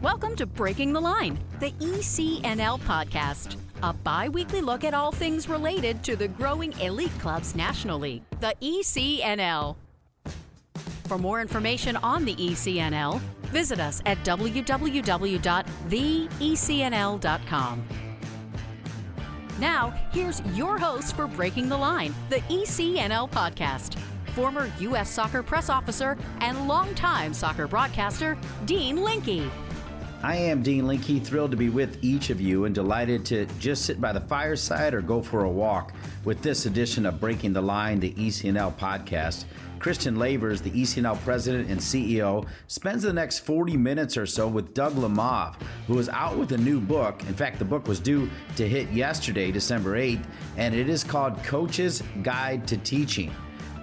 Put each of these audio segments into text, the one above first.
Welcome to Breaking the Line, the ECNL Podcast, a bi-weekly look at all things related to the growing elite clubs nationally, the ECNL. For more information on the ECNL, visit us at www.theecnl.com. Now, here's your host for Breaking the Line, the ECNL Podcast, former U.S. Soccer press officer and longtime soccer broadcaster, Dean Linke. I am Dean Linke, thrilled to be with each of you and delighted to just sit by the fireside or go for a walk with this edition of Breaking the Line, the ECNL Podcast. Christian Lavers, the ECNL president and CEO, spends the next 40 minutes or so with Doug Lemov, who is out with a new book. In fact, the book was due to hit yesterday, December 8th, and it is called Coach's Guide to Teaching.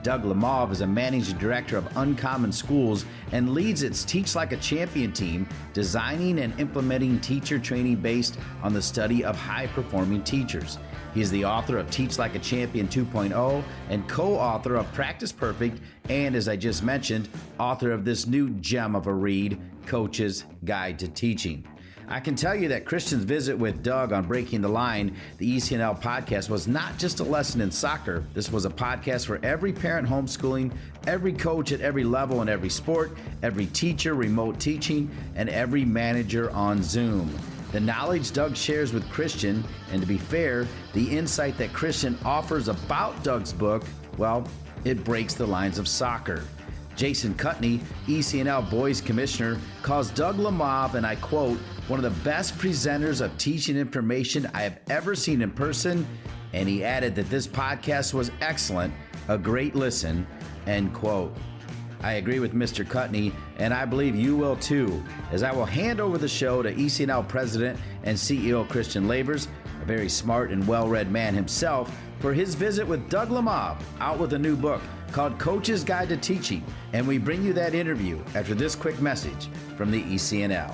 Doug Lemov is a managing director of Uncommon Schools and leads its Teach Like a Champion team, designing and implementing teacher training based on the study of high-performing teachers. He is the author of Teach Like a Champion 2.0 and co-author of Practice Perfect, and as I just mentioned, author of this new gem of a read, Coach's Guide to Teaching. I can tell you that Christian's visit with Doug on Breaking the Line, the ECNL podcast, was not just a lesson in soccer. This was a podcast for every parent homeschooling, every coach at every level in every sport, every teacher remote teaching, and every manager on Zoom. The knowledge Doug shares with Christian, and to be fair, the insight that Christian offers about Doug's book, well, it breaks the lines of soccer. Jason Cutney, ECNL Boys Commissioner, calls Doug Lemov, and I quote, one of the best presenters of teaching information I have ever seen in person, and he added that this podcast was excellent, a great listen, end quote. I agree with Mr. Cutney, and I believe you will too, as I will hand over the show to ECNL President and CEO Christian Lavers, a very smart and well-read man himself, for his visit with Doug Lemov, out with a new book called Coach's Guide to Teaching, and we bring you that interview after this quick message from the ECNL.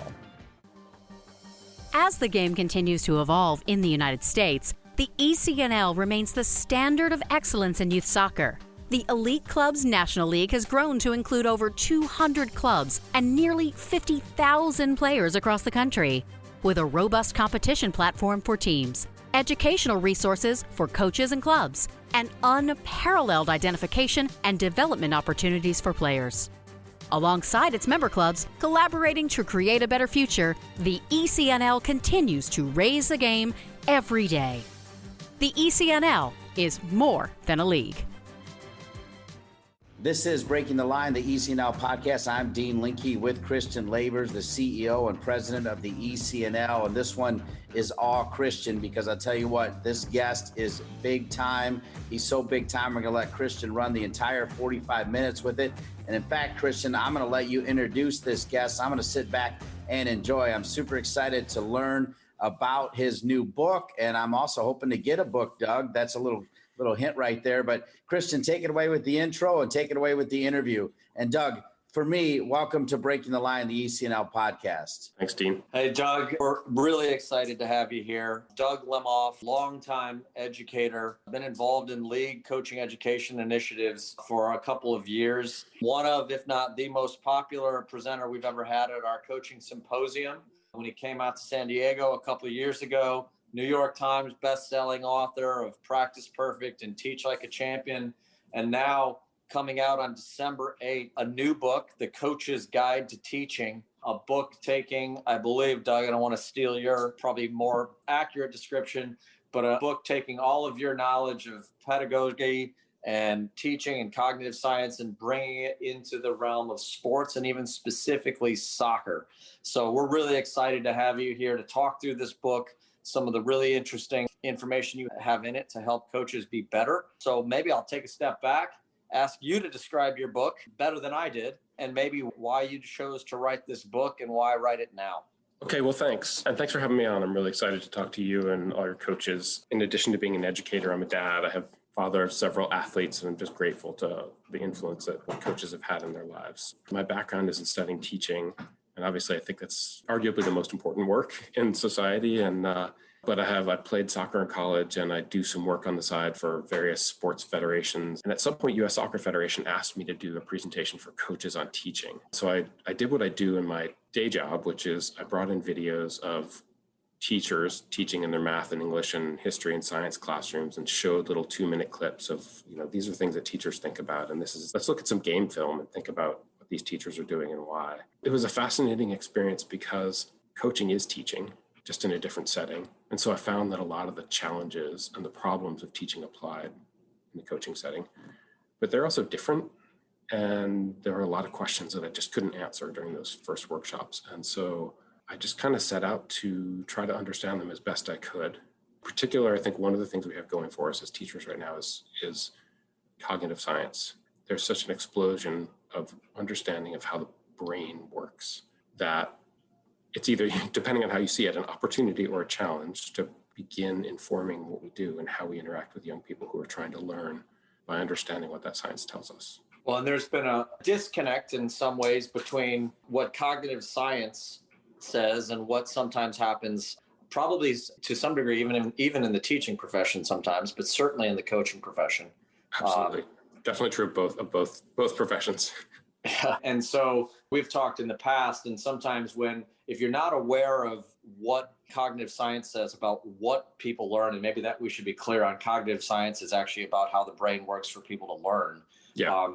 As the game continues to evolve in the United States, the ECNL remains the standard of excellence in youth soccer. The Elite Clubs National League has grown to include over 200 clubs and nearly 50,000 players across the country, with a robust competition platform for teams, educational resources for coaches and clubs, and unparalleled identification and development opportunities for players. Alongside its member clubs, collaborating to create a better future, the ECNL continues to raise the game every day. The ECNL is more than a league. This is Breaking the Line, the ECNL podcast. I'm Dean Linke with Christian Lavers, the CEO and president of the ECNL. And this one is all Christian because I'll tell you what, this guest is big time. He's so big time, we're going to let Christian run the entire 45 minutes with it. And in fact, Christian, I'm going to let you introduce this guest. I'm going to sit back and enjoy. I'm super excited to learn about his new book. And I'm also hoping to get a book, Doug. That's a little hint right there. But Christian, take it away with the intro and take it away with the interview. And Doug, for me, welcome to Breaking the Line, the ECNL podcast. Thanks, Dean. Hey, Doug, we're really excited to have you here. Doug Lemov, longtime educator, been involved in league coaching education initiatives for a couple of years. One of, if not the most popular presenter we've ever had at our coaching symposium. When he came out to San Diego a couple of years ago, New York Times best-selling author of Practice Perfect and Teach Like a Champion. And now coming out on December 8th, a new book, The Coach's Guide to Teaching, a book taking, I believe, Doug, I don't want to steal your probably more accurate description, but a book taking all of your knowledge of pedagogy and teaching and cognitive science and bringing it into the realm of sports and even specifically soccer. So we're really excited to have you here to talk through this book, some of the really interesting information you have in it to help coaches be better. So maybe I'll take a step back, ask you to describe your book better than I did, and maybe why you chose to write this book and why write it now. Okay, well, thanks. And thanks for having me on. I'm really excited to talk to you and all your coaches. In addition to being an educator, I'm a dad. I have father of several athletes, and I'm just grateful to the influence that coaches have had in their lives. My background is in studying teaching, and obviously I think that's arguably the most important work in society. And But I played soccer in college, and I do some work on the side for various sports federations. And at some point, U.S. Soccer Federation asked me to do a presentation for coaches on teaching. So I did what I do in my day job, which is I brought in videos of teachers teaching in their math and English and history and science classrooms and showed little 2-minute clips of, these are things that teachers think about. And let's look at some game film and think about what these teachers are doing and why. It was a fascinating experience because coaching is teaching, just in a different setting. And so I found that a lot of the challenges and the problems of teaching applied in the coaching setting, but they're also different. And there are a lot of questions that I just couldn't answer during those first workshops. And so I just kind of set out to try to understand them as best I could. In particular, I think one of the things we have going for us as teachers right now is cognitive science. There's such an explosion of understanding of how the brain works that it's either, depending on how you see it, an opportunity or a challenge to begin informing what we do and how we interact with young people who are trying to learn by understanding what that science tells us. Well, and there's been a disconnect in some ways between what cognitive science says and what sometimes happens, probably to some degree, even in the teaching profession sometimes, but certainly in the coaching profession. Absolutely. Definitely true of both professions. And so we've talked in the past, and sometimes if you're not aware of what cognitive science says about what people learn, and maybe that we should be clear on, cognitive science is actually about how the brain works for people to learn. Yeah.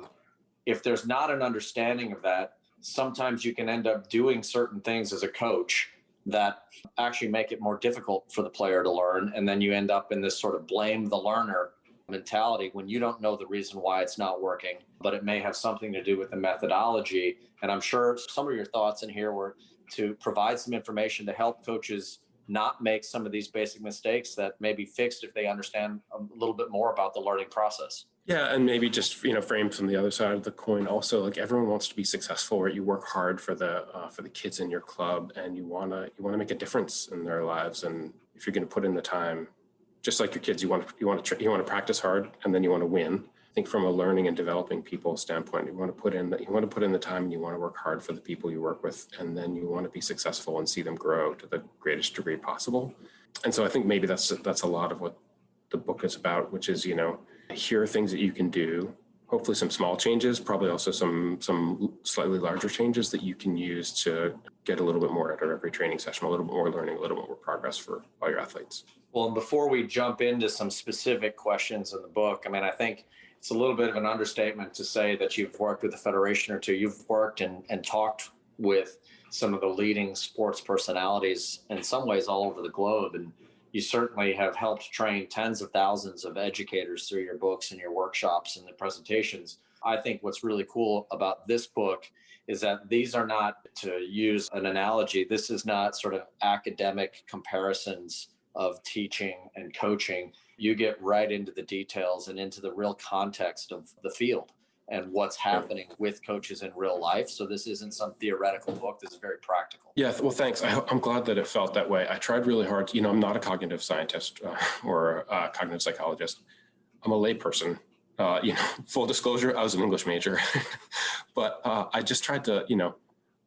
If there's not an understanding of that, sometimes you can end up doing certain things as a coach that actually make it more difficult for the player to learn. And then you end up in this sort of blame the learner mentality when you don't know the reason why it's not working, but it may have something to do with the methodology. And I'm sure some of your thoughts in here were to provide some information to help coaches not make some of these basic mistakes that may be fixed if they understand a little bit more about the learning process. Yeah, and maybe just framed from the other side of the coin. Also, like, everyone wants to be successful, right? You work hard for the kids in your club, and you wanna make a difference in their lives. And if you're going to put in the time, just like your kids, you want to practice hard, and then you want to win. I think from a learning and developing people standpoint, you want to put in the time, and you want to work hard for the people you work with, and then you want to be successful and see them grow to the greatest degree possible. And so I think maybe that's a lot of what the book is about, which is, here are things that you can do, hopefully some small changes, probably also some slightly larger changes that you can use to get a little bit more out of every training session, a little bit more learning, a little bit more progress for all your athletes. Well, and before we jump into some specific questions in the book, I think it's a little bit of an understatement to say that you've worked with a federation or two. You've worked and talked with some of the leading sports personalities in some ways all over the globe. And you certainly have helped train tens of thousands of educators through your books and your workshops and the presentations. I think what's really cool about this book is that these are not, to use an analogy, this is not sort of academic comparisons of teaching and coaching. You get right into the details and into the real context of the field and what's happening with coaches in real life. So this isn't some theoretical book. This is very practical. Yeah, well, thanks. I'm glad that it felt that way. I tried really hard. I'm not a cognitive scientist or a cognitive psychologist. I'm a layperson. Full disclosure, I was an English major. But I just tried to,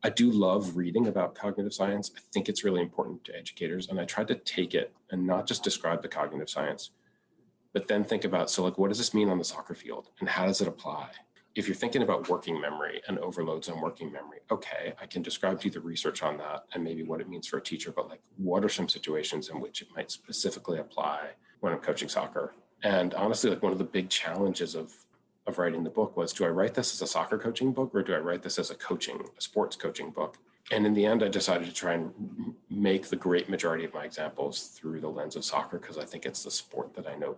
I do love reading about cognitive science. I think it's really important to educators. And I tried to take it and not just describe the cognitive science, but then think about, what does this mean on the soccer field and how does it apply? If you're thinking about working memory and overloads on working memory, okay, I can describe to you the research on that and maybe what it means for a teacher, but what are some situations in which it might specifically apply when I'm coaching soccer? And honestly, one of the big challenges of writing the book was, do I write this as a soccer coaching book or do I write this as a sports coaching book? And in the end, I decided to try and make the great majority of my examples through the lens of soccer, because I think it's the sport that I know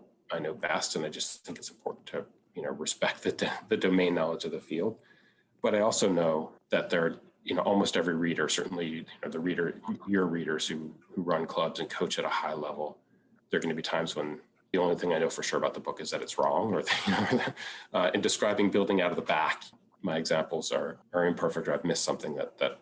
best. And I just think it's important to respect the domain knowledge of the field. But I also know that there are, almost every reader, certainly your readers who run clubs and coach at a high level, there are going to be times when the only thing I know for sure about the book is that it's wrong, or in describing building out of the back, my examples are imperfect, or I've missed something that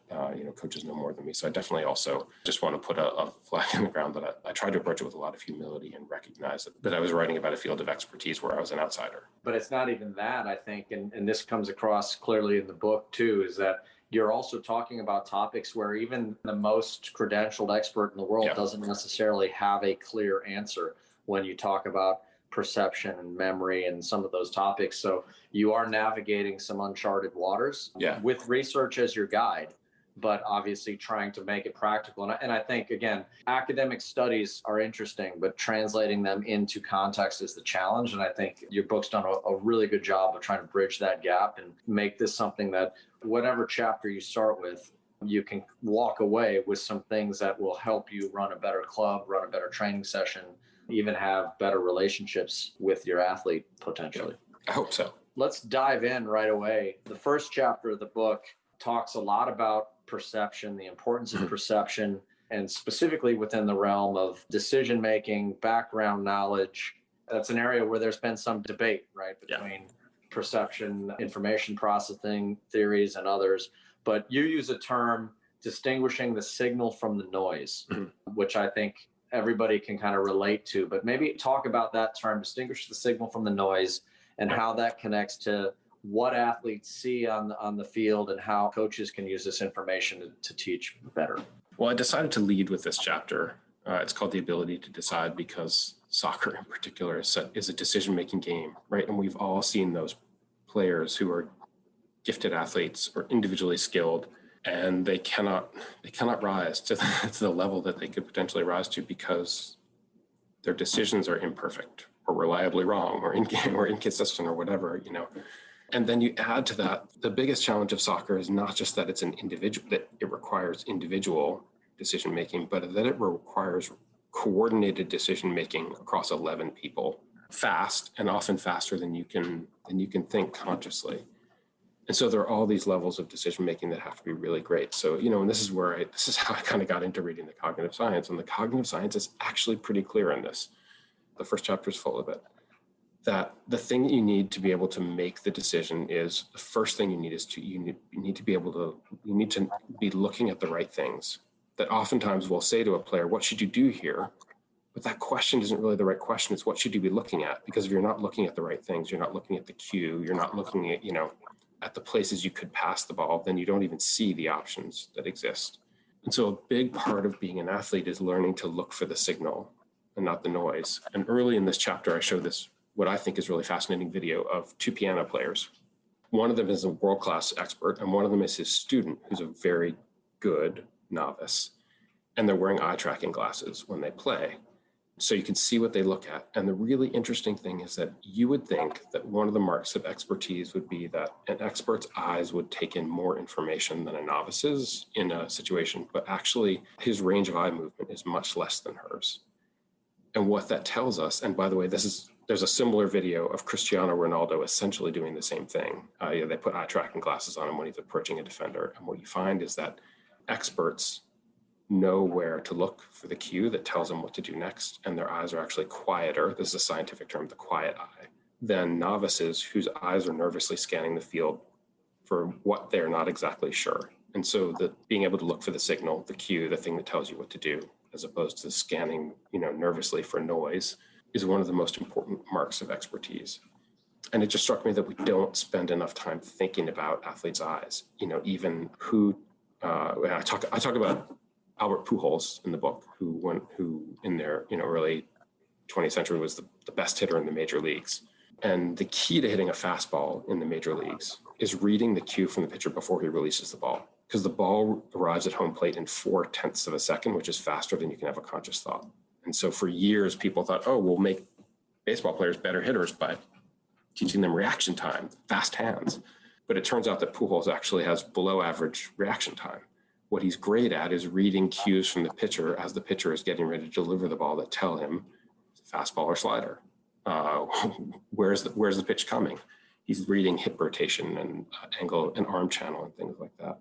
coaches know more than me. So I definitely also just want to put a flag in the ground that I tried to approach it with a lot of humility and recognize that I was writing about a field of expertise where I was an outsider. But it's not even that, I think, and this comes across clearly in the book too, is that you're also talking about topics where even the most credentialed expert in the world doesn't necessarily have a clear answer when you talk about perception and memory and some of those topics. So you are navigating some uncharted waters with research as your guide, but obviously trying to make it practical. And I think, again, academic studies are interesting, but translating them into context is the challenge. And I think your book's done a really good job of trying to bridge that gap and make this something that whatever chapter you start with, you can walk away with some things that will help you run a better club, run a better training session, even have better relationships with your athlete potentially. I hope so. Let's dive in right away. The first chapter of the book talks a lot about perception, the importance of perception, and specifically within the realm of decision-making, background knowledge. That's an area where there's been some debate, right, between perception, information processing theories, and others. But you use a term distinguishing the signal from the noise, which I think everybody can kind of relate to. But maybe talk about that term, distinguish the signal from the noise, and how that connects to what athletes see on the field and how coaches can use this information to teach better. Well, I decided to lead with this chapter. It's called The Ability to Decide, because soccer in particular is a decision-making game, right? And we've all seen those players who are gifted athletes or individually skilled, and they cannot rise to the level that they could potentially rise to because their decisions are imperfect or reliably wrong or inconsistent or whatever, And then you add to that, the biggest challenge of soccer is not just that it's an individual, that it requires individual decision-making, but that it requires coordinated decision-making across 11 people, fast, and often faster than you can think consciously. And so there are all these levels of decision-making that have to be really great. So, and this is how I kind of got into reading the cognitive science. And the cognitive science is actually pretty clear in this. The first chapter is full of it. That the thing that you need to be able to make the decision is, the first thing you need is you need to be looking at the right things. That oftentimes we'll say to a player, what should you do here? But that question isn't really the right question. It's what should you be looking at? Because if you're not looking at the right things, you're not looking at the cue, you're not looking at, at the places you could pass the ball, then you don't even see the options that exist. And so a big part of being an athlete is learning to look for the signal and not the noise. And early in this chapter, I show this, what I think is really fascinating video of two piano players. One of them is a world-class expert, and one of them is his student, who's a very good novice. And they're wearing eye tracking glasses when they play. So you can see what they look at. And the really interesting thing is that you would think that one of the marks of expertise would be that an expert's eyes would take in more information than a novice's in a situation, but actually his range of eye movement is much less than hers. And what that tells us, and by the way, there's a similar video of Cristiano Ronaldo essentially doing the same thing. They put eye tracking glasses on him when he's approaching a defender. And what you find is that experts know where to look for the cue that tells them what to do next. And their eyes are actually quieter. This is a scientific term, the quiet eye, than novices whose eyes are nervously scanning the field for what they're not exactly sure. And so being able to look for the signal, the cue, the thing that tells you what to do, as opposed to scanning, nervously for noise, is one of the most important marks of expertise. And it just struck me that we don't spend enough time thinking about athletes' eyes. Even who I talk about Albert Pujols in the book, who in their early 20th century was the best hitter in the major leagues. And the key to hitting a fastball in the major leagues is reading the cue from the pitcher before he releases the ball, because the ball arrives at home plate in 0.4 of a second, which is faster than you can have a conscious thought. And so for years, people thought, we'll make baseball players better hitters by teaching them reaction time, fast hands. But it turns out that Pujols actually has below average reaction time. What he's great at is reading cues from the pitcher as the pitcher is getting ready to deliver the ball that tell him fastball or slider. Where's the pitch coming? He's reading hip rotation and angle and arm channel and things like that.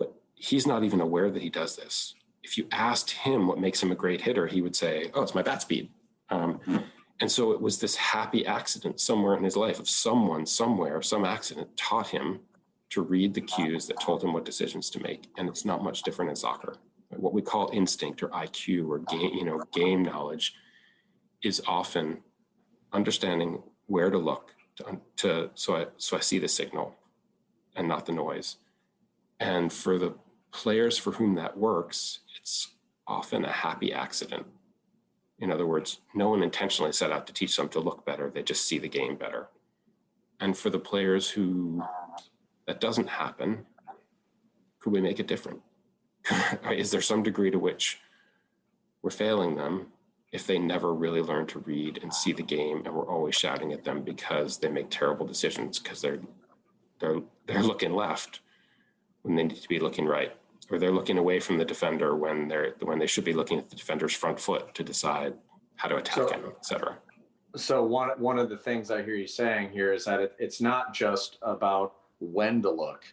But he's not even aware that he does this. If you asked him what makes him a great hitter, he would say, it's my bat speed. And so it was this happy accident somewhere in his life of someone, somewhere, some accident taught him to read the cues that told him what decisions to make. And it's not much different in soccer. What we call instinct or IQ or game knowledge is often understanding where to look so I see the signal and not the noise. And for the players for whom that works, it's often a happy accident. In other words, no one intentionally set out to teach them to look better. They just see the game better. And for the players who that doesn't happen, could we make it different? Is there some degree to which we're failing them if they never really learn to read and see the game, and we're always shouting at them because they make terrible decisions because they're looking left when they need to be looking right, or they're looking away from the defender when they should be looking at the defender's front foot to decide how to attack him, et cetera. So one of the things I hear you saying here is that it's not just about when to look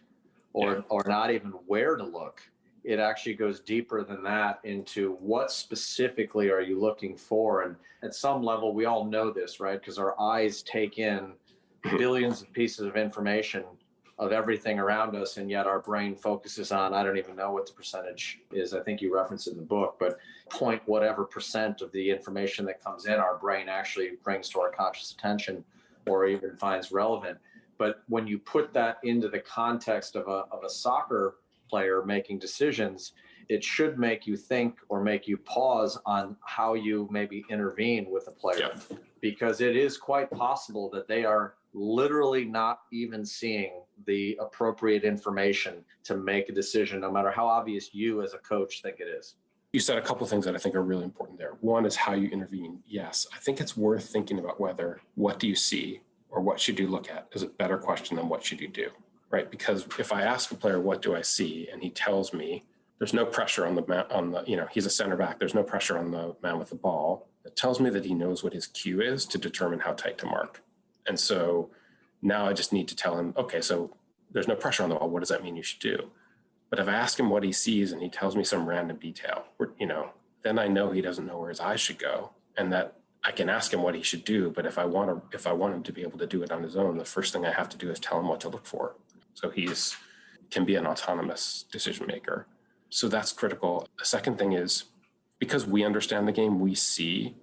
or not even where to look. It actually goes deeper than that into what specifically are you looking for. And at some level, we all know this, right? Because our eyes take in billions of pieces of information of everything around us, and yet our brain focuses on, I don't even know what the percentage is. I think you reference it in the book, but point whatever percent of the information that comes in, our brain actually brings to our conscious attention or even finds relevant. But when you put that into the context of a soccer player making decisions, it should make you think or make you pause on how you maybe intervene with a player, because it is quite possible that they are literally not even seeing the appropriate information to make a decision, no matter how obvious you as a coach think it is. You said a couple of things that I think are really important there. One is how you intervene. Yes, I think it's worth thinking about whether what do you see or what should you look at is a better question than what should you do, right? Because if I ask a player, what do I see? And he tells me, there's no pressure on the he's a center back. There's no pressure on the man with the ball. It tells me that he knows what his cue is to determine how tight to mark. And so now I just need to tell him, okay, so there's no pressure on the ball. What does that mean you should do? But if I ask him what he sees and he tells me some random detail, then I know he doesn't know where his eyes should go, and that I can ask him what he should do. But if I want him to be able to do it on his own, the first thing I have to do is tell him what to look for. So can be an autonomous decision maker. So that's critical. The second thing is, because we understand the game, we see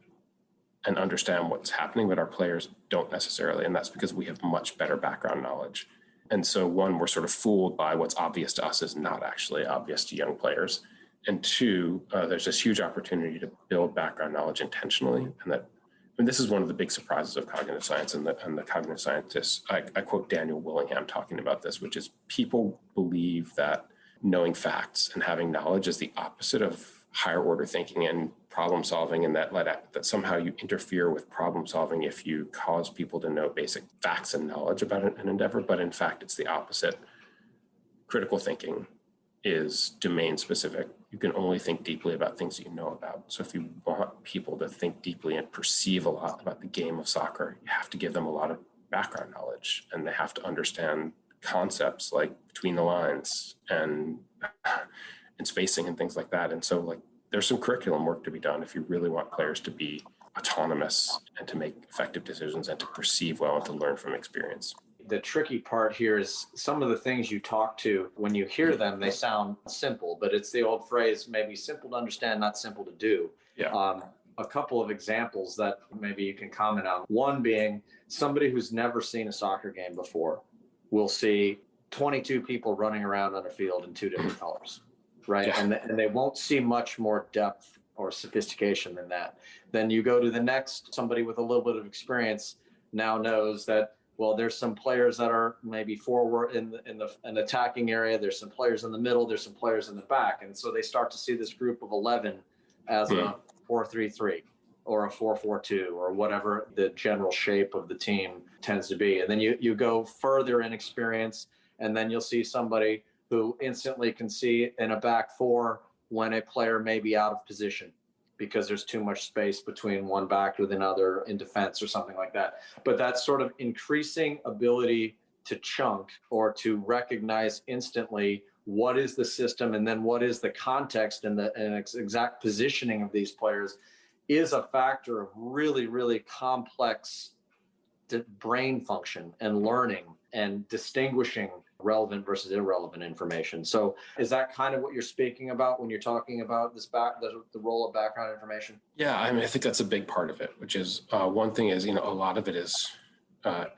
and understand what's happening, but our players don't necessarily. And that's because we have much better background knowledge. And so one, we're sort of fooled by what's obvious to us is not actually obvious to young players. And two, there's this huge opportunity to build background knowledge intentionally. And this is one of the big surprises of cognitive science and the cognitive scientists. I quote Daniel Willingham talking about this, which is people believe that knowing facts and having knowledge is the opposite of higher order thinking and problem solving, and that somehow you interfere with problem solving if you cause people to know basic facts and knowledge about an endeavor. But in fact, it's the opposite. Critical thinking is domain specific. You can only think deeply about things that you know about. So if you want people to think deeply and perceive a lot about the game of soccer, you have to give them a lot of background knowledge, and they have to understand concepts like between the lines and spacing and things like that. And so there's some curriculum work to be done if you really want players to be autonomous and to make effective decisions and to perceive well and to learn from experience. The tricky part here is some of the things you talk to, when you hear them, they sound simple, but it's the old phrase, maybe simple to understand, not simple to do. Yeah. A couple of examples that maybe you can comment on. One being somebody who's never seen a soccer game before will see 22 people running around on a field in two different colors, right? Yeah. And they won't see much more depth or sophistication than that. Then you go to the next, somebody with a little bit of experience now knows that, well, there's some players that are maybe forward in the attacking area. There's some players in the middle. There's some players in the back. And so they start to see this group of 11 as a 4-3-3 or a 4-4-2 or whatever the general shape of the team tends to be. And then you go further in experience, and then you'll see somebody who instantly can see in a back four when a player may be out of position because there's too much space between one back with another in defense or something like that. But that sort of increasing ability to chunk or to recognize instantly what is the system and then what is the context and the exact positioning of these players is a factor of really, really complex brain function and learning and distinguishing relevant versus irrelevant information. So is that kind of what you're speaking about when you're talking about the role of background information? Yeah, I mean, I think that's a big part of it, which is one thing is, a lot of it is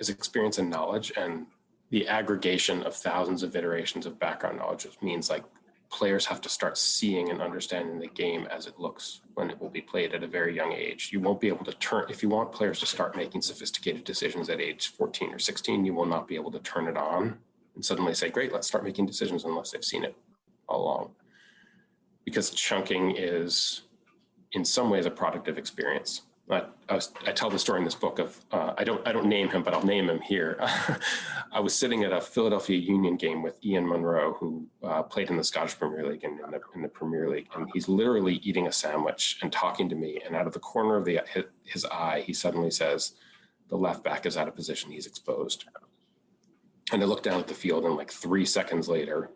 experience and knowledge. And the aggregation of thousands of iterations of background knowledge, which means like players have to start seeing and understanding the game as it looks when it will be played at a very young age. You won't be able to turn, if you want players to start making sophisticated decisions at age 14 or 16, you will not be able to turn it on and suddenly say, great, let's start making decisions unless they've seen it all along. Because chunking is in some ways a product of experience. I tell the story in this book of, I don't name him, but I'll name him here. I was sitting at a Philadelphia Union game with Ian Munro, who played in the Scottish Premier League and in the Premier League. And he's literally eating a sandwich and talking to me. And out of the corner of his eye, he suddenly says, the left back is out of position, he's exposed. And I look down at the field and like 3 seconds later,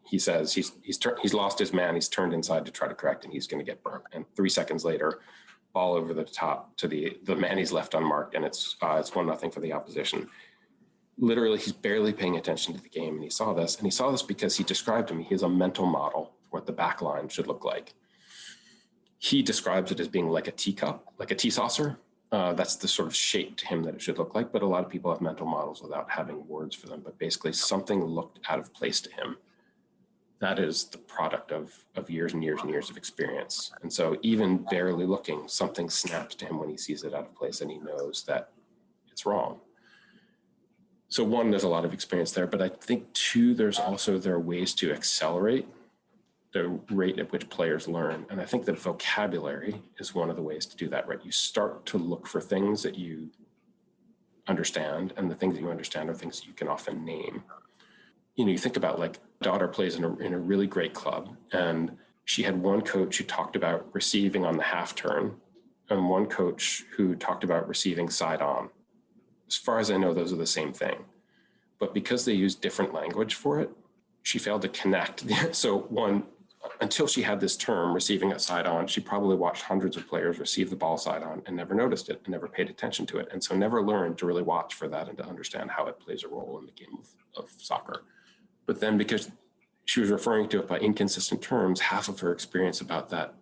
he says he's lost his man, he's turned inside to try to correct and he's going to get burnt. And 3 seconds later, ball over the top to the man he's left unmarked, and it's 1-0 for the opposition. Literally, he's barely paying attention to the game, and he saw this because he described to me, he has a mental model for what the back line should look like. He describes it as being like a teacup, like a tea saucer. That's the sort of shape to him that it should look like, but a lot of people have mental models without having words for them, but basically something looked out of place to him. That is the product of years and years and years of experience. And so even barely looking, something snaps to him when he sees it out of place and he knows that it's wrong. So one, there's a lot of experience there, but I think two, there are ways to accelerate the rate at which players learn. And I think that vocabulary is one of the ways to do that, right? You start to look for things that you understand, and the things that you understand are things that you can often name. You think about like daughter plays in a really great club, and she had one coach who talked about receiving on the half turn and one coach who talked about receiving side on. As far as I know, those are the same thing. But because they use different language for it, she failed to connect. So one, until she had this term, receiving it side on, she probably watched hundreds of players receive the ball side on and never noticed it and never paid attention to it. And so never learned to really watch for that and to understand how it plays a role in the game of soccer. But then because she was referring to it by inconsistent terms, half of her experience about that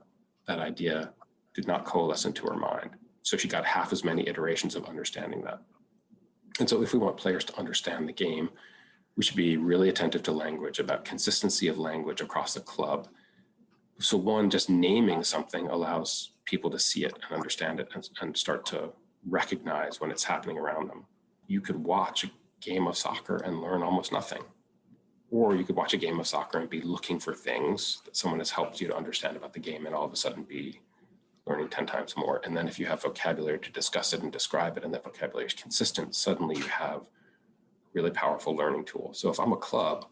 idea did not coalesce into her mind. So she got half as many iterations of understanding that. And so if we want players to understand the game, we should be really attentive to language, about consistency of language across the club. So one, just naming something allows people to see it and understand it and start to recognize when it's happening around them. You could watch a game of soccer and learn almost nothing. Or you could watch a game of soccer and be looking for things that someone has helped you to understand about the game and all of a sudden be learning 10 times more. And then if you have vocabulary to discuss it and describe it and that vocabulary is consistent, suddenly you have a really powerful learning tool. So if I'm a club,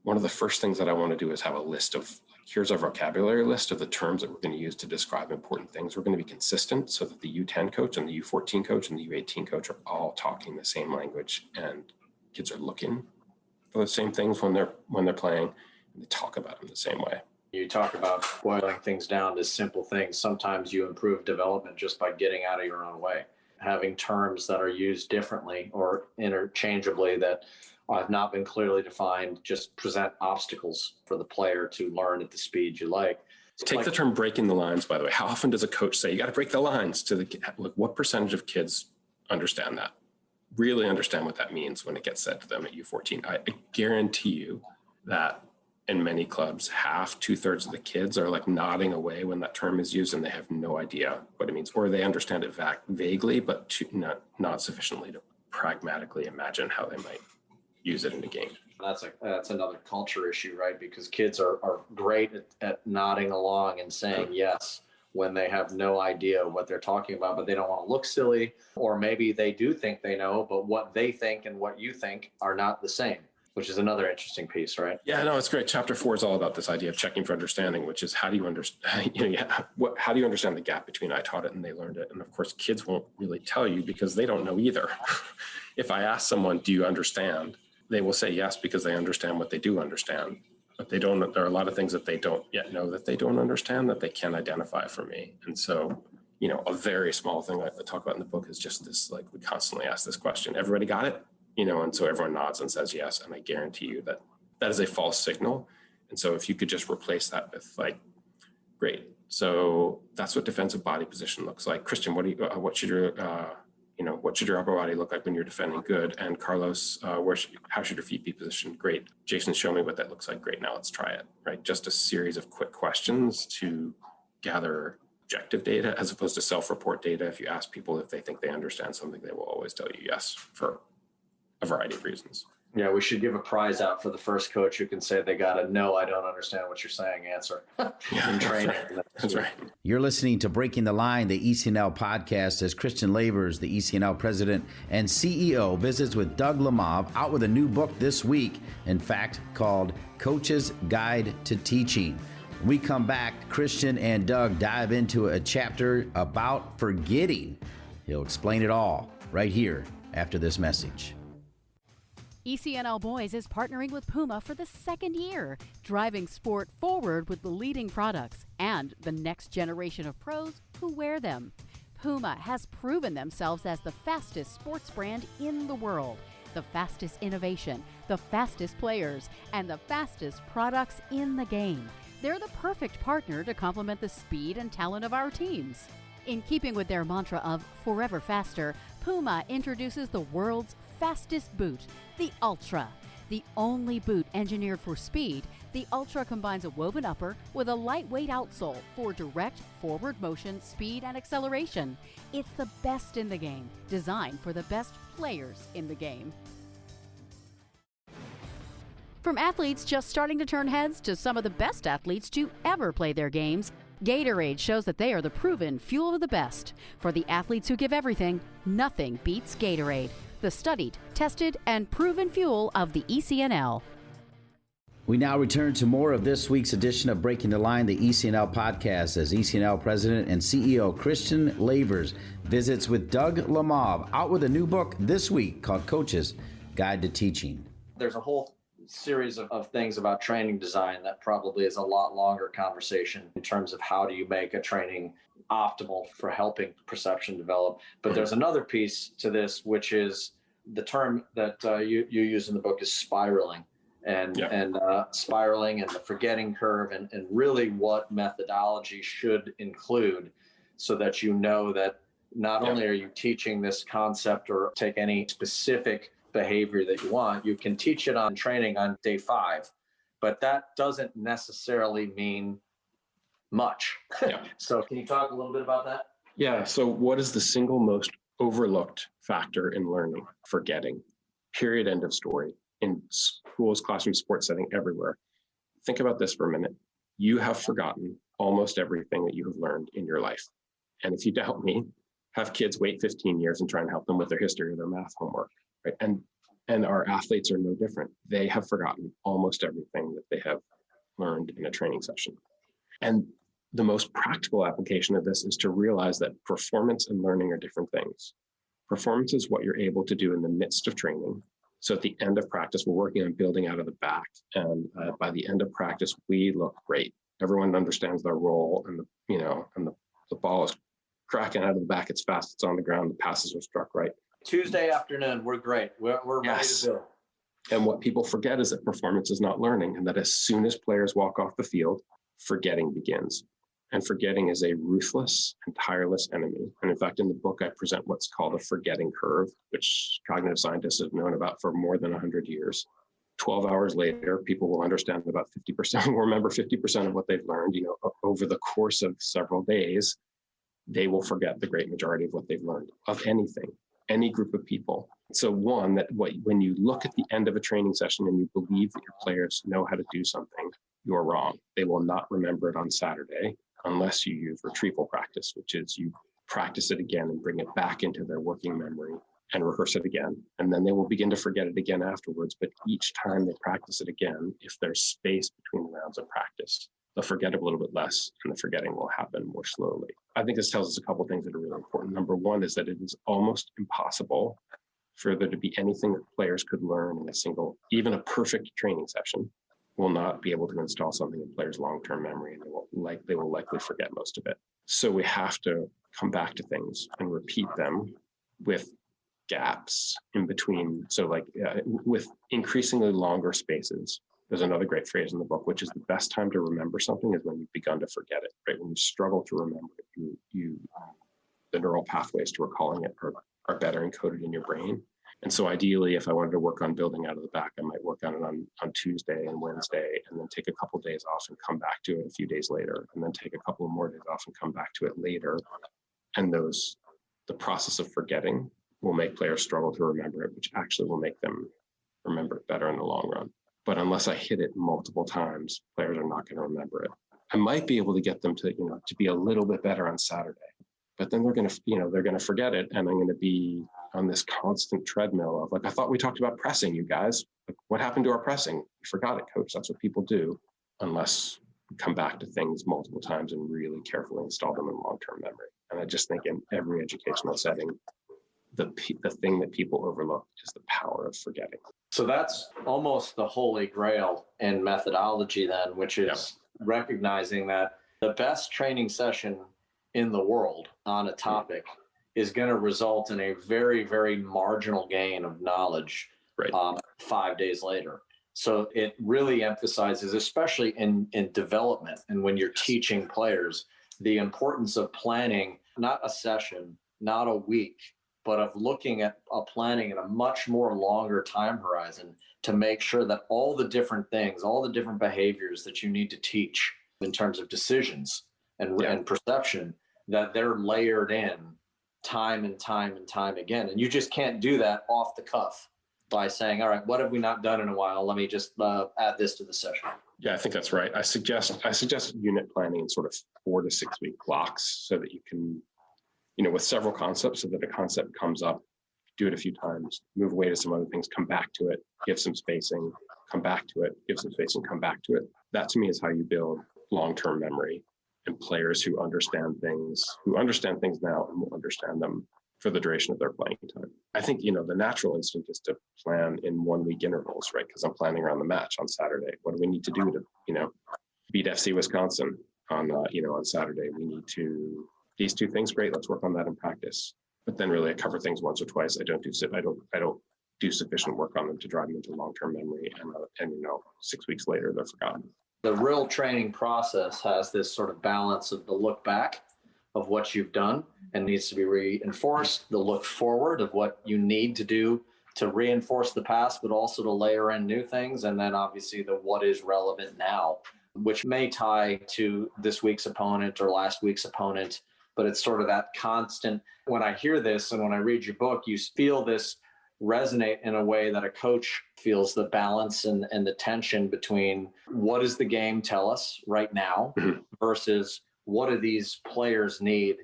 one of the first things that I want to do is have a list of, here's our vocabulary list of the terms that we're going to use to describe important things. We're going to be consistent so that the U10 coach and the U14 coach and the U18 coach are all talking the same language and kids are looking for the same things when they're playing, and they talk about them the same way. You talk about boiling things down to simple things. Sometimes you improve development just by getting out of your own way. Having terms that are used differently or interchangeably that have not been clearly defined just present obstacles for the player to learn at the speed you like. Take the term breaking the lines, by the way. How often does a coach say, you got to break the lines what percentage of kids understand that? Really understand what that means when it gets said to them at U14. I guarantee you that in many clubs, half, 2/3 of the kids are like nodding away when that term is used and they have no idea what it means, or they understand it vaguely, but not sufficiently to pragmatically imagine how they might use it in a game. That's another culture issue, right? Because kids are great at nodding along and saying yes when they have no idea what they're talking about, but they don't want to look silly, or maybe they do think they know, but what they think and what you think are not the same, which is another interesting piece, right? Yeah, no, it's great. Chapter 4 is all about this idea of checking for understanding, which is how do you understand, how do you understand the gap between I taught it and they learned it? And of course, kids won't really tell you because they don't know either. If I ask someone, do you understand? They will say yes, because they understand what they do understand. But they don't, there are a lot of things that they don't yet know that they don't understand that they can identify for me. And so, a very small thing I talk about in the book is just this, like, we constantly ask this question, everybody got it? And so everyone nods and says yes. And I guarantee you that that is a false signal. And so if you could just replace that with great. So that's what defensive body position looks like. Christian, what should your, what should your upper body look like when you're defending? Good. And Carlos, how should your feet be positioned? Great. Jason, show me what that looks like. Great. Now let's try it, right? Just a series of quick questions to gather objective data as opposed to self-report data. If you ask people if they think they understand something, they will always tell you yes for a variety of reasons. Yeah, we should give a prize out for the first coach who can say they got a "no, I don't understand what you're saying" answer in training. That's right. You're listening to Breaking the Line, the ECNL podcast, as Christian Lavers, the ECNL president and CEO, visits with Doug Lemov, out with a new book this week, in fact, called Coach's Guide to Teaching. When we come back, Christian and Doug dive into a chapter about forgetting. He'll explain it all right here after this message. ECNL Boys is partnering with Puma for the second year, driving sport forward with the leading products and the next generation of pros who wear them. Puma has proven themselves as the fastest sports brand in the world, the fastest innovation, the fastest players, and the fastest products in the game. They're the perfect partner to complement the speed and talent of our teams. In keeping with their mantra of forever faster, Puma introduces the world's fastest boot, the Ultra. The only boot engineered for speed, the Ultra combines a woven upper with a lightweight outsole for direct forward motion, speed, and acceleration. It's the best in the game, designed for the best players in the game. From athletes just starting to turn heads to some of the best athletes to ever play their games, Gatorade shows that they are the proven fuel of the best. For the athletes who give everything, nothing beats Gatorade, the studied, tested, and proven fuel of the ECNL. We now return to more of this week's edition of Breaking the Line, the ECNL podcast, as ECNL president and CEO Christian Lavers visits with Doug Lemov, out with a new book this week called Coach's Guide to Teaching. There's a whole series of things about training design that probably is a lot longer conversation in terms of how do you make a training optimal for helping perception develop. But there's another piece to this, which is the term that you use in the book is spiraling and spiraling and the forgetting curve and really what methodology should include so that you know that not only are you teaching this concept or take any specific behavior that you want, you can teach it on training on day 5, but that doesn't necessarily mean much. Yeah. So can you talk a little bit about that? Yeah. So what is the single most overlooked factor in learning? Forgetting. Period. End of story. In schools, classroom, sports setting, everywhere. Think about this for a minute. You have forgotten almost everything that you have learned in your life. And if you doubt me, have kids wait 15 years and try and help them with their history or their math homework. Right? And our athletes are no different. They have forgotten almost everything that they have learned in a training session. And the most practical application of this is to realize that performance and learning are different things. Performance is what you're able to do in the midst of training. So at the end of practice, we're working on building out of the back. And by the end of practice, we look great. Everyone understands their role, and the ball is cracking out of the back. It's fast. It's on the ground. The passes are struck right. Tuesday afternoon, we're great. We're ready to go. And what people forget is that performance is not learning, and that as soon as players walk off the field, forgetting begins. And forgetting is a ruthless and tireless enemy. And in fact, in the book, I present what's called a forgetting curve, which cognitive scientists have known about for more than 100 years. 12 hours later, people will understand about 50%, will remember 50% of what they've learned. Over the course of several days, they will forget the great majority of what they've learned of anything. Any group of people. So when you look at the end of a training session and you believe that your players know how to do something, you're wrong. They will not remember it on Saturday unless you use retrieval practice, which is you practice it again and bring it back into their working memory and rehearse it again. And then they will begin to forget it again afterwards. But each time they practice it again, if there's space between the rounds of practice, they'll forget a little bit less, and the forgetting will happen more slowly. I think this tells us a couple of things that are really important. Number one is that it is almost impossible for there to be anything that players could learn in a single, even a perfect training session, will not be able to install something in players' long-term memory, and they will likely forget most of it. So we have to come back to things and repeat them with gaps in between. So with increasingly longer spaces. There's another great phrase in the book, which is the best time to remember something is when you've begun to forget it, right? When you struggle to remember it, the neural pathways to recalling it are are better encoded in your brain. And so ideally, if I wanted to work on building out of the back, I might work on it on Tuesday and Wednesday, and then take a couple of days off and come back to it a few days later, and then take a couple of more days off and come back to it later. And the process of forgetting will make players struggle to remember it, which actually will make them remember it better in the long run. But unless I hit it multiple times, players are not going to remember it. I might be able to get them to be a little bit better on Saturday, but then they're going to forget it, and I'm going to be on this constant treadmill of like, I thought we talked about pressing, you guys. Like, what happened to our pressing? We forgot it, coach. That's what people do, unless we come back to things multiple times and really carefully install them in long-term memory. And I just think in every educational setting, the thing that people overlook is the power of forgetting. So that's almost the holy grail in methodology then, which is recognizing that the best training session in the world on a topic is going to result in a very, very marginal gain of knowledge 5 days later. So it really emphasizes, especially in development and when you're teaching players, the importance of planning, not a session, not a week, but of looking at planning in a much more longer time horizon to make sure that all the different things, all the different behaviors that you need to teach in terms of decisions and perception, that they're layered in time and time and time again. And you just can't do that off the cuff by saying, all right, what have we not done in a while? Let me just add this to the session. Yeah, I think that's right. I suggest unit planning in sort of 4 to 6 week blocks so that you can, with several concepts, so that a concept comes up, do it a few times, move away to some other things, come back to it, give some spacing, come back to it, give some spacing, come back to it. That to me is how you build long-term memory and players who understand things now and will understand them for the duration of their playing time. I think, the natural instinct is to plan in 1 week intervals, right? Because I'm planning around the match on Saturday. What do we need to do to, beat FC Wisconsin on Saturday? We need to, these two things, great, let's work on that in practice. But then really I cover things once or twice. I don't do sufficient work on them to drive them into long-term memory. And 6 weeks later, they're forgotten. The real training process has this sort of balance of the look back of what you've done and needs to be reinforced, the look forward of what you need to do to reinforce the past, but also to layer in new things. And then obviously the what is relevant now, which may tie to this week's opponent or last week's opponent, but it's sort of that constant. When I hear this and when I read your book, you feel this resonate in a way that a coach feels the balance and the tension between what does the game tell us right now versus what do these players need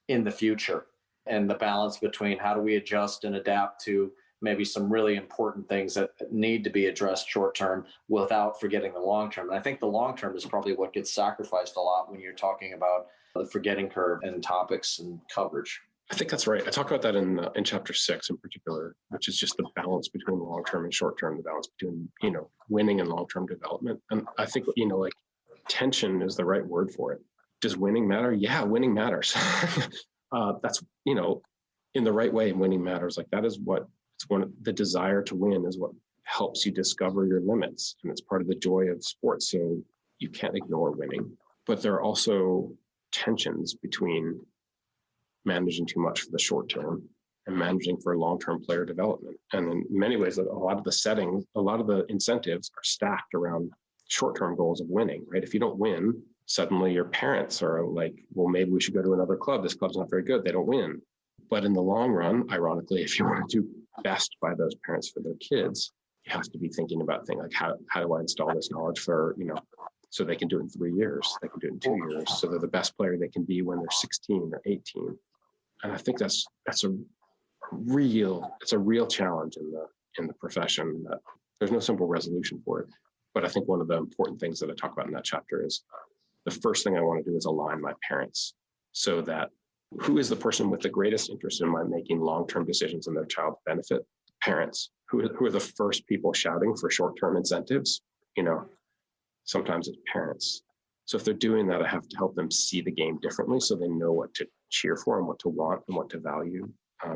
in the future, and the balance between how do we adjust and adapt to maybe some really important things that need to be addressed short term without forgetting the long term. And I think the long term is probably what gets sacrificed a lot when you're talking about the forgetting curve and topics and coverage. I think that's right. I talk about that in chapter 6 in particular, which is just the balance between long-term and short-term, the balance between, winning and long-term development. And I think, tension is the right word for it. Does winning matter? Yeah, winning matters. That's, in the right way, winning matters. Like that is the desire to win is what helps you discover your limits. And it's part of the joy of sports. So you can't ignore winning, but there are also tensions between managing too much for the short term and managing for long-term player development. And in many ways, a lot of the incentives are stacked around short-term goals of winning, right? If you don't win, suddenly your parents are like, well, maybe we should go to another club. This club's not very good. They don't win. But in the long run, ironically, if you want to do best by those parents for their kids, you have to be thinking about things like how do I install this knowledge for, so they can do it in 3 years, they can do it in 2 years, so they're the best player they can be when they're 16 or 18. And I think that's a real challenge in the profession. That there's no simple resolution for it. But I think one of the important things that I talk about in that chapter is the first thing I want to do is align my parents so that who is the person with the greatest interest in my making long-term decisions in their child's benefit? Parents. Who are the first people shouting for short-term incentives? Sometimes it's parents. So if they're doing that, I have to help them see the game differently so they know what to cheer for and what to want and what to value,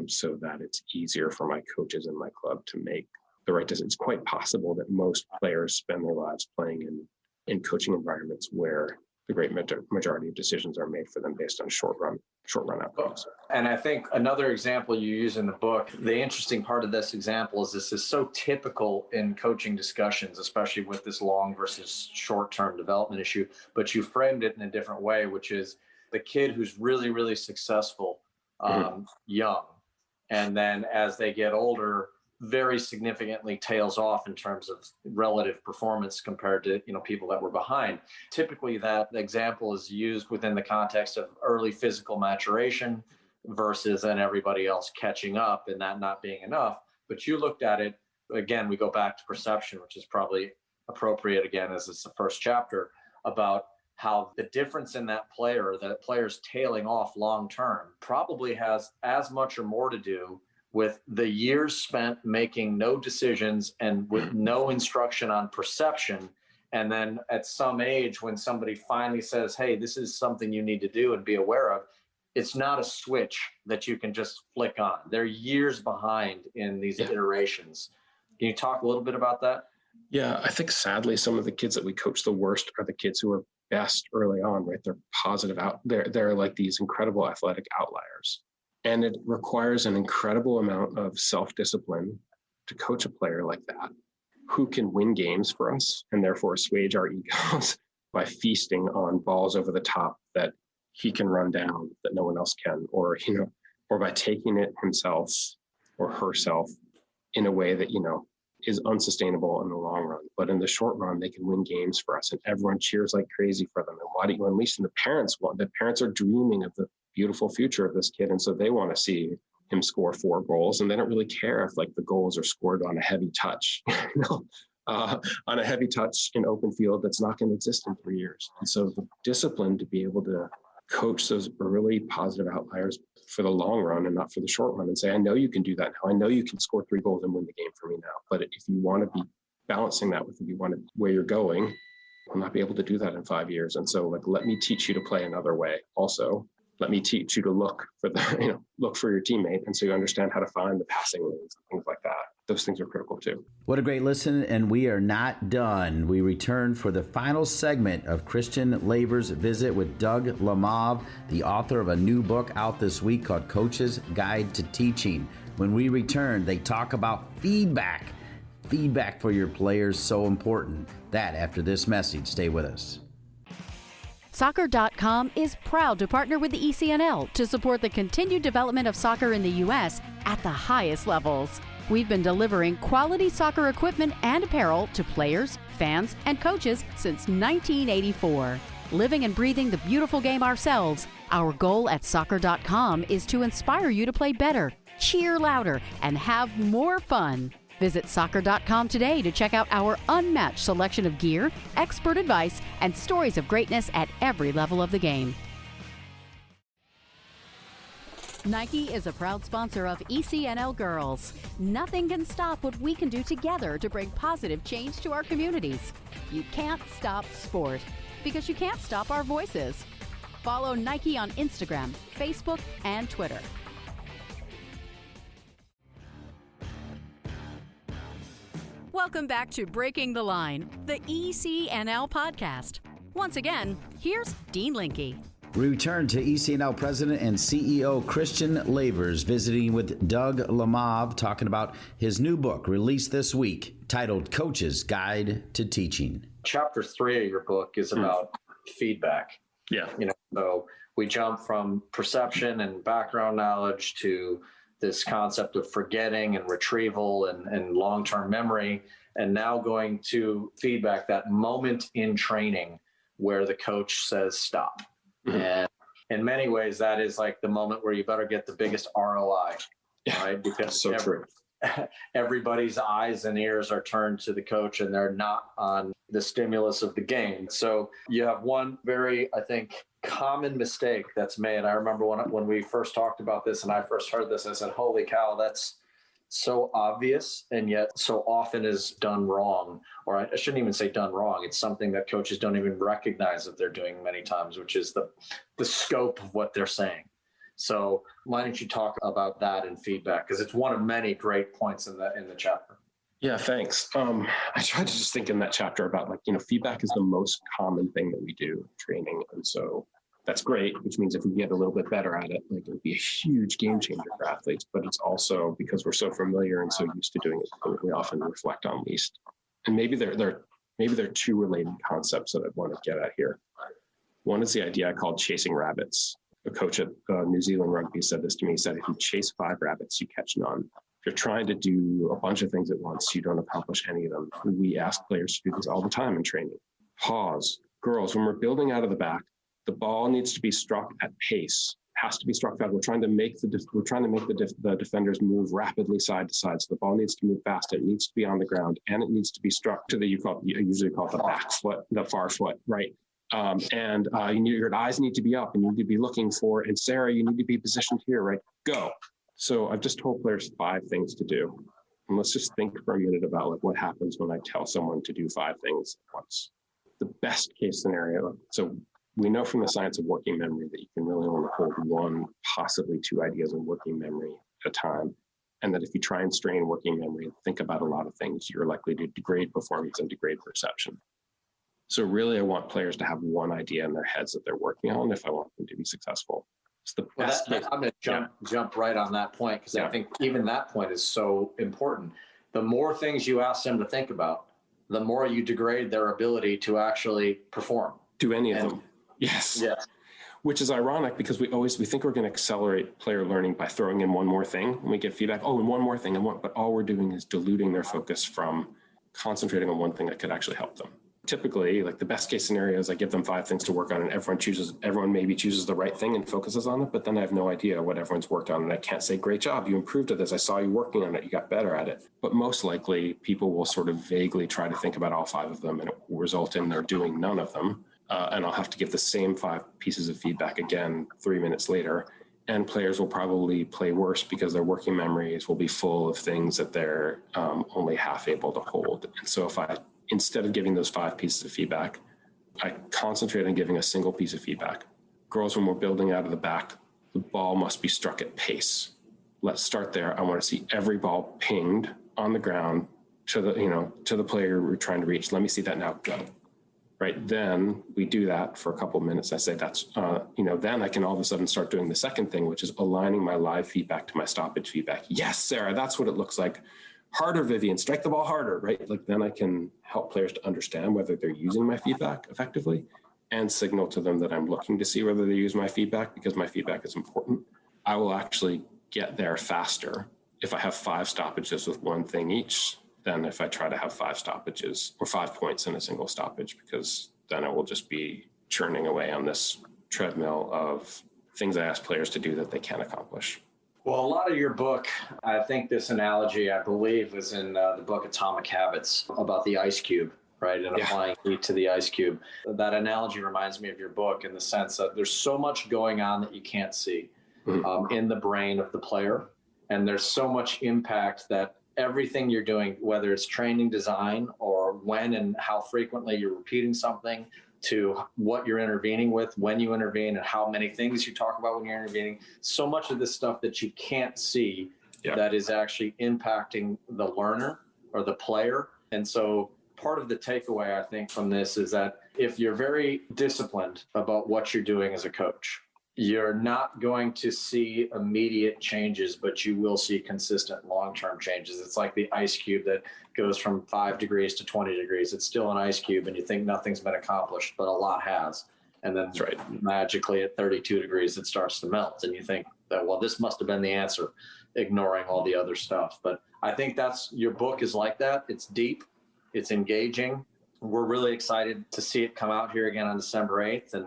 so that it's easier for my coaches in my club to make the right decision. It's quite possible that most players spend their lives playing in coaching environments where the great majority of decisions are made for them based on short run short run outcomes. And I think another example you use in the book, the interesting part of this example is this is so typical in coaching discussions, especially with this long versus short-term development issue, but you framed it in a different way, which is the kid who's really, really successful young. And then as they get older, very significantly tails off in terms of relative performance compared to, people that were behind. Typically that example is used within the context of early physical maturation versus then everybody else catching up and that not being enough. But you looked at it, again, we go back to perception, which is probably appropriate again, as it's the first chapter, about how the difference in that player's tailing off long-term probably has as much or more to do with the years spent making no decisions and with no instruction on perception. And then at some age, when somebody finally says, hey, this is something you need to do and be aware of, it's not a switch that you can just flick on. They're years behind in these iterations. Can you talk a little bit about that? Yeah, I think sadly, some of the kids that we coach the worst are the kids who are best early on, right? They're positive they're like these incredible athletic outliers. And it requires an incredible amount of self-discipline to coach a player like that, who can win games for us and therefore assuage our egos by feasting on balls over the top that he can run down that no one else can, or by taking it himself or herself in a way that, is unsustainable in the long run. But in the short run, they can win games for us and everyone cheers like crazy for them. And why do you unleash them? The parents are dreaming of the beautiful future of this kid. And so they want to see him score 4 goals. And they don't really care if the goals are scored on a heavy touch, on a heavy touch in open field that's not going to exist in 3 years. And so the discipline to be able to coach those early positive outliers for the long run and not for the short run and say, I know you can do that now. I know you can score 3 goals and win the game for me now. But if you want to be balancing that with where you're going, I'll not be able to do that in 5 years. And so let me teach you to play another way. Also, let me teach you to look for your teammate. And so you understand how to find the passing lanes, things like that. Those things are critical too. What a great listen. And we are not done. We return for the final segment of Christian Lavers' visit with Doug Lemov, the author of a new book out this week called Coach's Guide to Teaching. When we return, they talk about feedback. Feedback for your players, so important. That after this message. Stay with us. Soccer.com is proud to partner with the ECNL to support the continued development of soccer in the U.S. at the highest levels. We've been delivering quality soccer equipment and apparel to players, fans, and coaches since 1984. Living and breathing the beautiful game ourselves, our goal at Soccer.com is to inspire you to play better, cheer louder, and have more fun. Visit Soccer.com today to check out our unmatched selection of gear, expert advice, and stories of greatness at every level of the game. Nike is a proud sponsor of ECNL Girls. Nothing can stop what we can do together to bring positive change to our communities. You can't stop sport because you can't stop our voices. Follow Nike on Instagram, Facebook, and Twitter. Welcome back to Breaking the Line, the ECNL Podcast. Once again, here's Dean Linke. We return to ECNL President and CEO Christian Lavers visiting with Doug Lemov, talking about his new book released this week titled Coach's Guide to Teaching. Chapter 3 of your book is about feedback. Yeah. So we jump from perception and background knowledge to this concept of forgetting and retrieval and long-term memory, and now going to feedback, that moment in training where the coach says stop. Mm-hmm. And in many ways, that is like the moment where you better get the biggest ROI, right? Because so true. Everybody's eyes and ears are turned to the coach and they're not on the stimulus of the game. So you have one very, I think, common mistake that's made. I remember when we first talked about this and I first heard this, I said, holy cow, that's so obvious and yet so often is done wrong. Or I shouldn't even say done wrong. It's something that coaches don't even recognize that they're doing many times, which is the scope of what they're saying. So why don't you talk about that and feedback? Because it's one of many great points in the chapter. Yeah, thanks. I tried to just think in that chapter about feedback is the most common thing that we do in training. And so That's great, which means if we get a little bit better at it, like it would be a huge game changer for athletes. But it's also because we're so familiar and so used to doing it, we often reflect on least. And maybe there are two related concepts that I want to get at here. One is the idea I called chasing rabbits. A coach at New Zealand Rugby said this to me. He said, if you chase 5 rabbits, you catch none. If you're trying to do a bunch of things at once, you don't accomplish any of them. We ask players to do this all the time in training. Pause. Girls, when we're building out of the back, the ball needs to be struck at pace. Has to be struck fast. We're trying to make the defenders move rapidly side to side. So the ball needs to move fast. It needs to be on the ground, and it needs to be struck to you usually call it the back foot, the far foot, right? Your eyes need to be up, and you need to be looking for. And Sarah, you need to be positioned here, right? Go. So I've just told players 5 things to do, and let's just think for a minute about like what happens when I tell someone to do 5 things at once. The best case scenario. So we know from the science of working memory that you can really only hold 1, possibly 2 ideas in working memory at a time. And that if you try and strain working memory and think about a lot of things, you're likely to degrade performance and degrade perception. So really, I want players to have 1 idea in their heads that they're working on if I want them to be successful. It's the best case. I'm going to jump right on that point, because I think even that point is so important. The more things you ask them to think about, the more you degrade their ability to actually perform. Do any of them. Yes. Yes. Which is ironic because we think we're going to accelerate player learning by throwing in one more thing. And we get feedback, and one more thing, but all we're doing is diluting their focus from concentrating on one thing that could actually help them. Typically, like the best case scenario is I give them 5 things to work on, and everyone maybe chooses the right thing and focuses on it, but then I have no idea what everyone's worked on. And I can't say, great job, you improved at this. I saw you working on it. You got better at it. But most likely people will sort of vaguely try to think about all 5 of them, and it will result in their doing none of them. And I'll have to give the same 5 pieces of feedback again 3 minutes later. And players will probably play worse because their working memories will be full of things that they're only half able to hold. And so instead of giving those 5 pieces of feedback, I concentrate on giving a single piece of feedback. Girls, when we're building out of the back, the ball must be struck at pace. Let's start there. I want to see every ball pinged on the ground to the player we're trying to reach. Let me see that now. Go. Right. Then we do that for a couple of minutes. I say then I can all of a sudden start doing the second thing, which is aligning my live feedback to my stoppage feedback. Yes, Sarah, that's what it looks like. Harder, Vivian, strike the ball harder, right? Like then I can help players to understand whether they're using my feedback effectively and signal to them that I'm looking to see whether they use my feedback because my feedback is important. I will actually get there faster if I have 5 stoppages with 1 thing each than if I try to have 5 stoppages or 5 points in a single stoppage, because then I will just be churning away on this treadmill of things I ask players to do that they can't accomplish. Well, a lot of your book, I think this analogy, I believe, was in the book Atomic Habits about the ice cube, right? And applying heat to the ice cube. That analogy reminds me of your book in the sense that there's so much going on that you can't see in the brain of the player. And there's so much impact that everything you're doing, whether it's training design or when and how frequently you're repeating something, to what you're intervening with, when you intervene, and how many things you talk about when you're intervening. So much of this stuff that you can't see that is actually impacting the learner or the player. And so part of the takeaway, I think, from this is that if you're very disciplined about what you're doing as a coach, you're not going to see immediate changes, but you will see consistent long-term changes. It's like the ice cube that goes from 5 degrees to 20 degrees. It's still an ice cube, and you think nothing's been accomplished, but a lot has. And then magically at 32 degrees, it starts to melt. And you think that, well, this must have been the answer, ignoring all the other stuff. But I think your book is like that. It's deep. It's engaging. We're really excited to see it come out here again on December 8th. And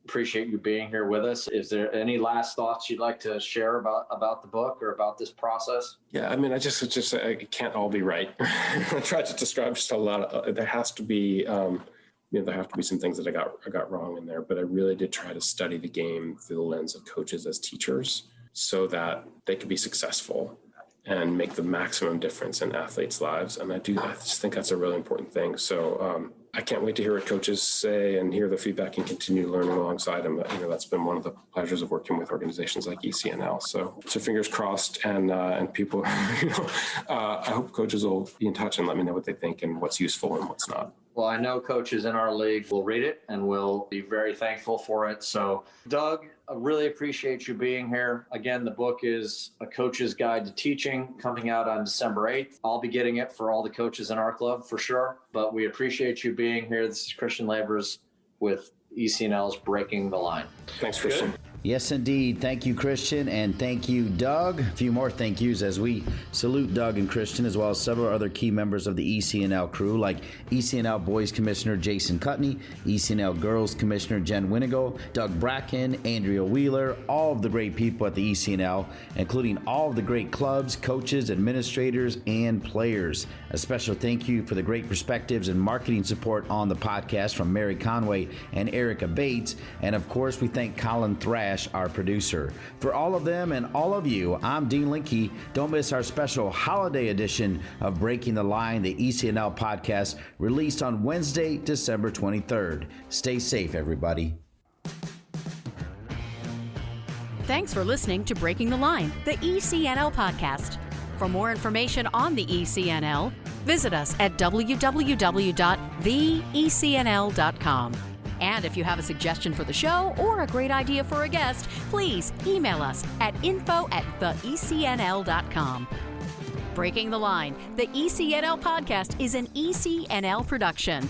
appreciate you being here with us. Is there any last thoughts you'd like to share about the book or about this process? Yeah, I mean, it can't all be right. I tried to describe just a lot of, there has to be, there have to be some things that I got wrong in there, but I really did try to study the game through the lens of coaches as teachers so that they could be successful and make the maximum difference in athletes' lives. And I just think that's a really important thing. So I can't wait to hear what coaches say and hear the feedback and continue learning alongside them. That's been one of the pleasures of working with organizations like ECNL. So fingers crossed, and people, I hope coaches will be in touch and let me know what they think and what's useful and what's not. Well, I know coaches in our league will read it and will be very thankful for it. So, Doug, I really appreciate you being here. Again, the book is A Coach's Guide to Teaching, coming out on December 8th. I'll be getting it for all the coaches in our club for sure, but we appreciate you being here. This is Christian Lavers with ECNL's Breaking the Line. Thanks, Christian. Yes, indeed. Thank you, Christian, and thank you, Doug. A few more thank yous as we salute Doug and Christian, as well as several other key members of the ECNL crew, like ECNL Boys Commissioner Jason Cutney, ECNL Girls Commissioner Jen Winigo, Doug Bracken, Andrea Wheeler, all of the great people at the ECNL, including all of the great clubs, coaches, administrators, and players. A special thank you for the great perspectives and marketing support on the podcast from Mary Conway and Erica Bates, and of course, we thank Colin Thrash, our producer. For all of them and all of you, I'm Dean Linke. Don't miss our special holiday edition of Breaking the Line, the ECNL podcast, released on Wednesday, December 23rd. Stay safe, everybody. Thanks for listening to Breaking the Line, the ECNL podcast. For more information on the ECNL, visit us at www.theecnl.com. And if you have a suggestion for the show or a great idea for a guest, please email us at info@theecnl.com. Breaking the Line, the ECNL podcast is an ECNL production.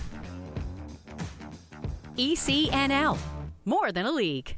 ECNL, more than a league.